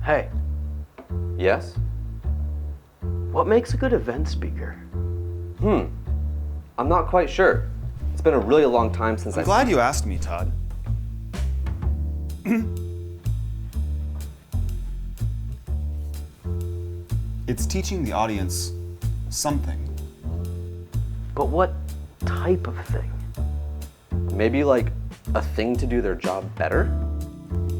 Hey, Yes? what makes a good event speaker? I'm not quite sure. It's been a really long time since I'm glad you asked me, Todd. It's teaching the audience something. But what type of thing? Maybe like a thing to do their job better?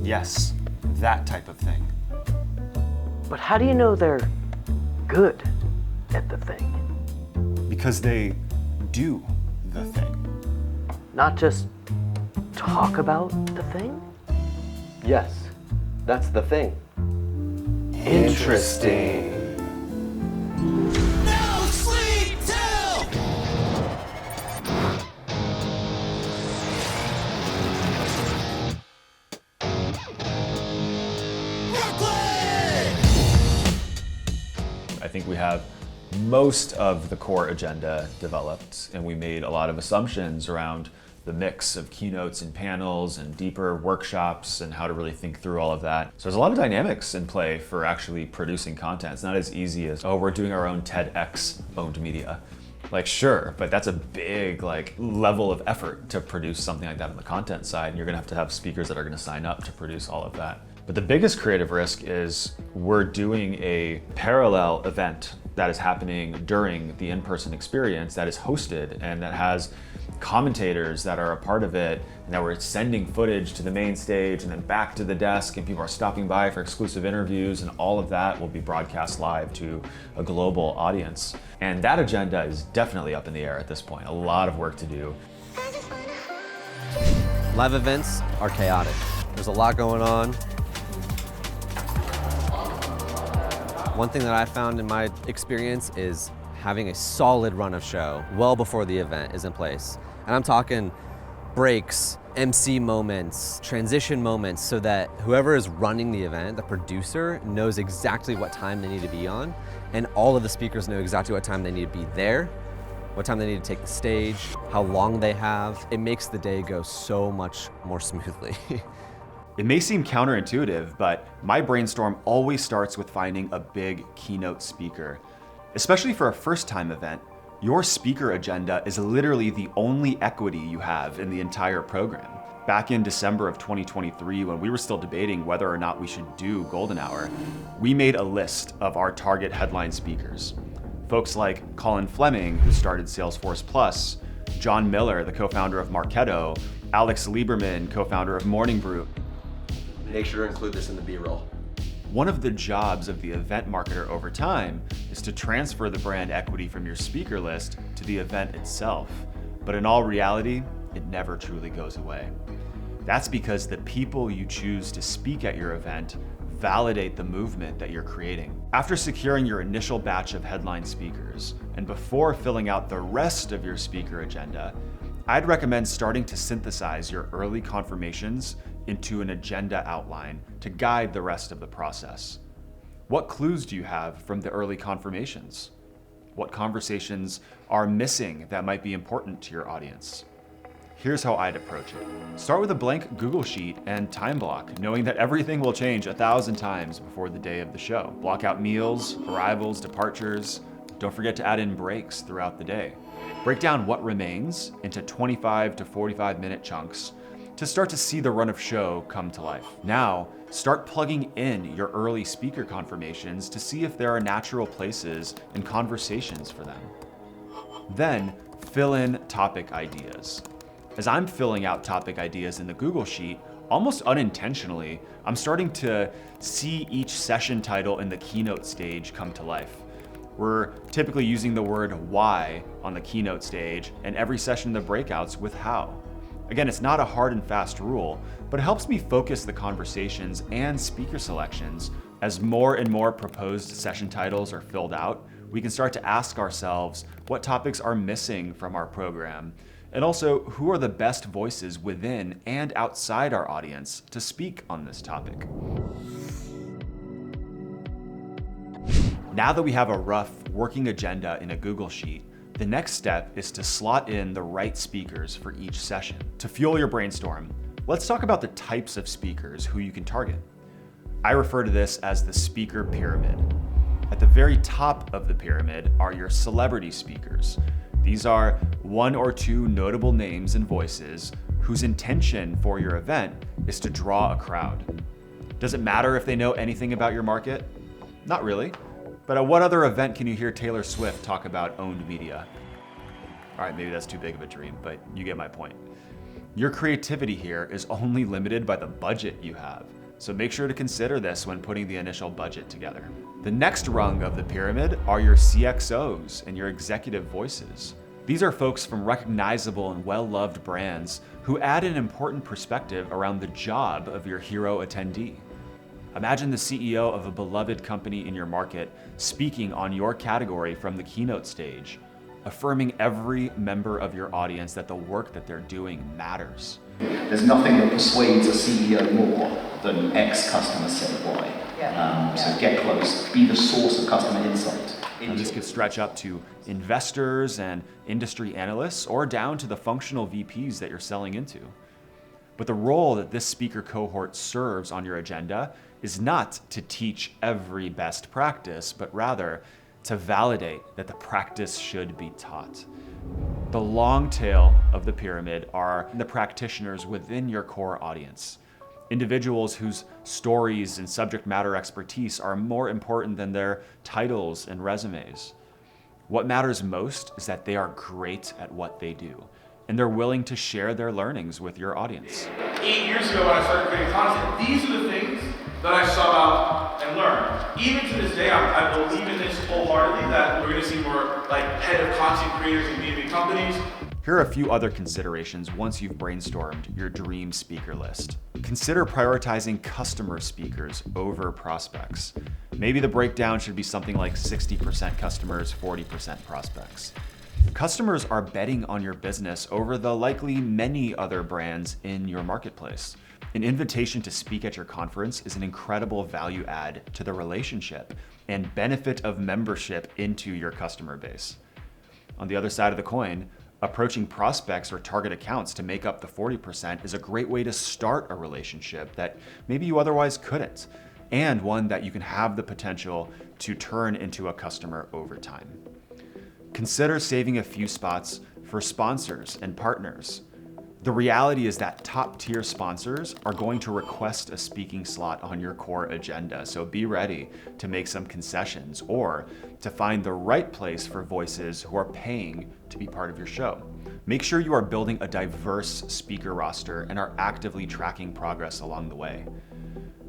Yes, that type of thing. But how do you know they're good at the thing? Because they do the thing. Not just talk about the thing? Yes, that's the thing. Interesting. No sleep till Brooklyn! I think we have most of the core agenda developed, and we made a lot of assumptions around the mix of keynotes and panels and deeper workshops and how to really think through all of that. So there's a lot of dynamics in play for actually producing content. It's not as easy as, oh, we're doing our own TEDx owned media. Like, sure, but that's a big level of effort to produce something like that on the content side, and you're gonna have speakers that are gonna sign up to produce all of that. But the biggest creative risk is we're doing a parallel event that is happening during the in-person experience that is hosted and that has commentators that are a part of it, and that we're sending footage to the main stage and then back to the desk, and people are stopping by for exclusive interviews, and all of that will be broadcast live to a global audience. And that agenda is definitely up in the air at this point. A lot of work to do. Live events are chaotic. There's a lot going on. One thing that I found in my experience is having a solid run of show well before the event is in place. And I'm talking breaks, MC moments, transition moments, so that whoever is running the event, the producer, knows exactly what time they need to be on, and all of the speakers know exactly what time they need to be there, what time they need to take the stage, how long they have. It makes the day go so much more smoothly. It may seem counterintuitive, but my brainstorm always starts with finding a big keynote speaker. Especially for a first-time event, your speaker agenda is literally the only equity you have in the entire program. Back in December of 2023, when we were still debating whether or not we should do Goldenhour, we made a list of our target headline speakers. Folks like Colin Fleming, who started Salesforce Plus, John Miller, the co-founder of Marketo, Alex Lieberman, co-founder of Morning Brew. Make sure to include this in the B-roll. One of the jobs of the event marketer over time is to transfer the brand equity from your speaker list to the event itself. But in all reality, it never truly goes away. That's because the people you choose to speak at your event validate the movement that you're creating. After securing your initial batch of headline speakers, and before filling out the rest of your speaker agenda, I'd recommend starting to synthesize your early confirmations into an agenda outline to guide the rest of the process. What clues do you have from the early confirmations? What conversations are missing that might be important to your audience? Here's how I'd approach it. Start with a blank Google Sheet and time block, knowing that everything will change 1,000 times before the day of the show. Block out meals, arrivals, departures. Don't forget to add in breaks throughout the day. Break down what remains into 25 to 45-minute chunks to start to see the run of show come to life. Now, start plugging in your early speaker confirmations to see if there are natural places and conversations for them. Then, fill in topic ideas. As I'm filling out topic ideas in the Google Sheet, almost unintentionally, I'm starting to see each session title in the keynote stage come to life. We're typically using the word why on the keynote stage, and every session in the breakouts with how. Again, it's not a hard and fast rule, but it helps me focus the conversations and speaker selections. As more and more proposed session titles are filled out, we can start to ask ourselves what topics are missing from our program, and also who are the best voices within and outside our audience to speak on this topic. Now that we have a rough working agenda in a Google Sheet, the next step is to slot in the right speakers for each session. To fuel your brainstorm, let's talk about the types of speakers who you can target. I refer to this as the speaker pyramid. At the very top of the pyramid are your celebrity speakers. These are one or two notable names and voices whose intention for your event is to draw a crowd. Does it matter if they know anything about your market? Not really. But at what other event can you hear Taylor Swift talk about owned media? All right, maybe that's too big of a dream, but you get my point. Your creativity here is only limited by the budget you have, so make sure to consider this when putting the initial budget together. The next rung of the pyramid are your CXOs and your executive voices. These are folks from recognizable and well-loved brands who add an important perspective around the job of your hero attendee. Imagine the CEO of a beloved company in your market speaking on your category from the keynote stage, affirming every member of your audience that the work that they're doing matters. There's nothing that persuades a CEO more than X customer said Y. So get close, be the source of customer insight. And this could stretch up to investors and industry analysts, or down to the functional VPs that you're selling into. But the role that this speaker cohort serves on your agenda is not to teach every best practice, but rather to validate that the practice should be taught. The long tail of the pyramid are the practitioners within your core audience. Individuals whose stories and subject matter expertise are more important than their titles and resumes. What matters most is that they are great at what they do, and they're willing to share their learnings with your audience. 8 years ago when I started creating content, these are the things that I sought out and learned. Even to this day, I believe in this wholeheartedly, that we're gonna see more like head of content creators in B2B companies. Here are a few other considerations once you've brainstormed your dream speaker list. Consider prioritizing customer speakers over prospects. Maybe the breakdown should be something like 60% customers, 40% prospects. Customers are betting on your business over the likely many other brands in your marketplace. An invitation to speak at your conference is an incredible value add to the relationship and benefit of membership into your customer base. On the other side of the coin, approaching prospects or target accounts to make up the 40% is a great way to start a relationship that maybe you otherwise couldn't, and one that you can have the potential to turn into a customer over time. Consider saving a few spots for sponsors and partners. The reality is that top-tier sponsors are going to request a speaking slot on your core agenda, so be ready to make some concessions or to find the right place for voices who are paying to be part of your show. Make sure you are building a diverse speaker roster and are actively tracking progress along the way.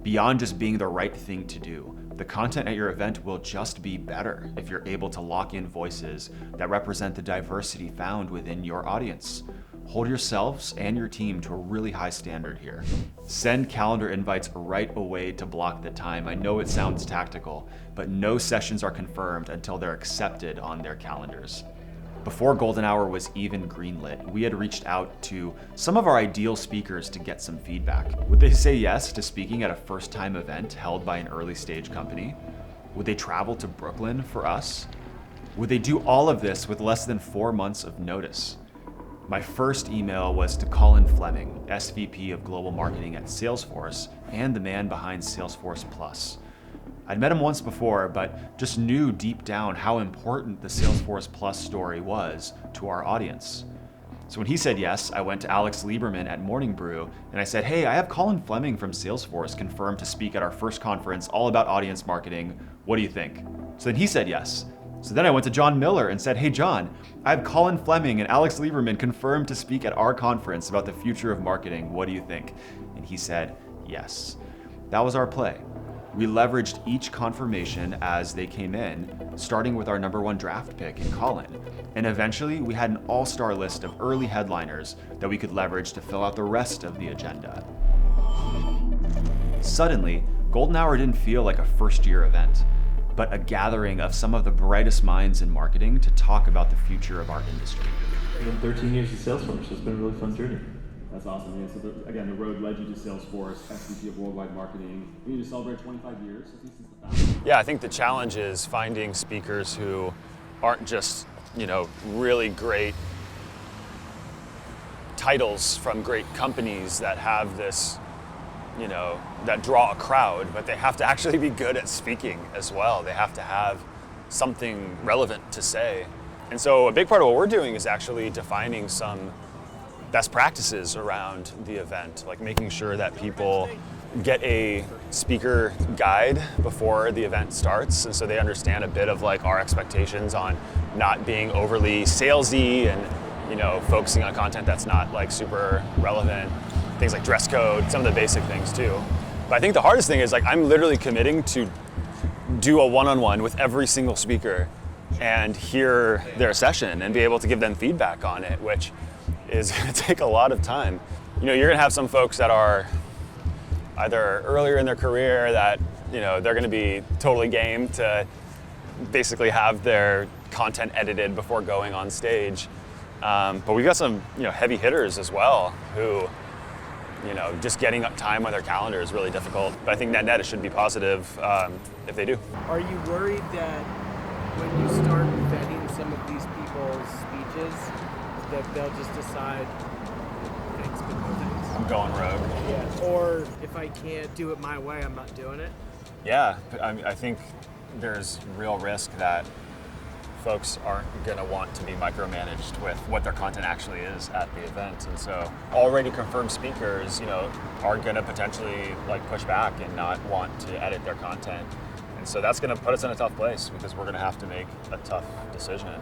Beyond just being the right thing to do, the content at your event will just be better if you're able to lock in voices that represent the diversity found within your audience. Hold yourselves and your team to a really high standard here. Send calendar invites right away to block the time. I know it sounds tactical, but no sessions are confirmed until they're accepted on their calendars. Before Goldenhour was even greenlit, we had reached out to some of our ideal speakers to get some feedback. Would they say yes to speaking at a first-time event held by an early-stage company? Would they travel to Brooklyn for us? Would they do all of this with less than 4 months of notice? My first email was to Colin Fleming, SVP of Global Marketing at Salesforce and the man behind Salesforce Plus. I'd met him once before, but just knew deep down how important the Salesforce Plus story was to our audience. So when he said yes, I went to Alex Lieberman at Morning Brew and I said, hey, I have Colin Fleming from Salesforce confirmed to speak at our first conference all about audience marketing. What do you think? So then he said yes. So then I went to John Miller and said, hey John, I have Colin Fleming and Alex Lieberman confirmed to speak at our conference about the future of marketing. What do you think? And he said, yes. That was our play. We leveraged each confirmation as they came in, starting with our #1 draft pick in Colin. And eventually we had an all-star list of early headliners that we could leverage to fill out the rest of the agenda. Suddenly, Goldenhour didn't feel like a first-year event, but a gathering of some of the brightest minds in marketing to talk about the future of our industry. It's been 13 years at Salesforce, so it's been a really fun journey. That's awesome. Yeah, so again, the road led you to Salesforce, SVP of Worldwide Marketing. You need to celebrate 25 years since the founding. Yeah, I think the challenge is finding speakers who aren't just, really great titles from great companies that have this that draw a crowd, but they have to actually be good at speaking as well. They have to have something relevant to say. And so a big part of what we're doing is actually defining some best practices around the event, like making sure that people get a speaker guide before the event starts, and so they understand a bit of like our expectations on not being overly salesy and focusing on content that's not like super relevant. Things like dress code, some of the basic things too. But I think the hardest thing is like I'm literally committing to do a one-on-one with every single speaker and hear their session and be able to give them feedback on it, which is going to take a lot of time. You're going to have some folks that are either earlier in their career that they're going to be totally game to basically have their content edited before going on stage. But we've got some heavy hitters as well who just getting up time on their calendar is really difficult. But I think net it should be positive if they do. Are you worried that when you start vetting some of these people's speeches, that they'll just decide, thanks, but no thanks? I'm going rogue. Yeah. Or if I can't do it my way, I'm not doing it? Yeah, I think there's real risk that folks aren't going to want to be micromanaged with what their content actually is at the event. And so already confirmed speakers, are going to potentially like push back and not want to edit their content. And so that's going to put us in a tough place because we're going to have to make a tough decision.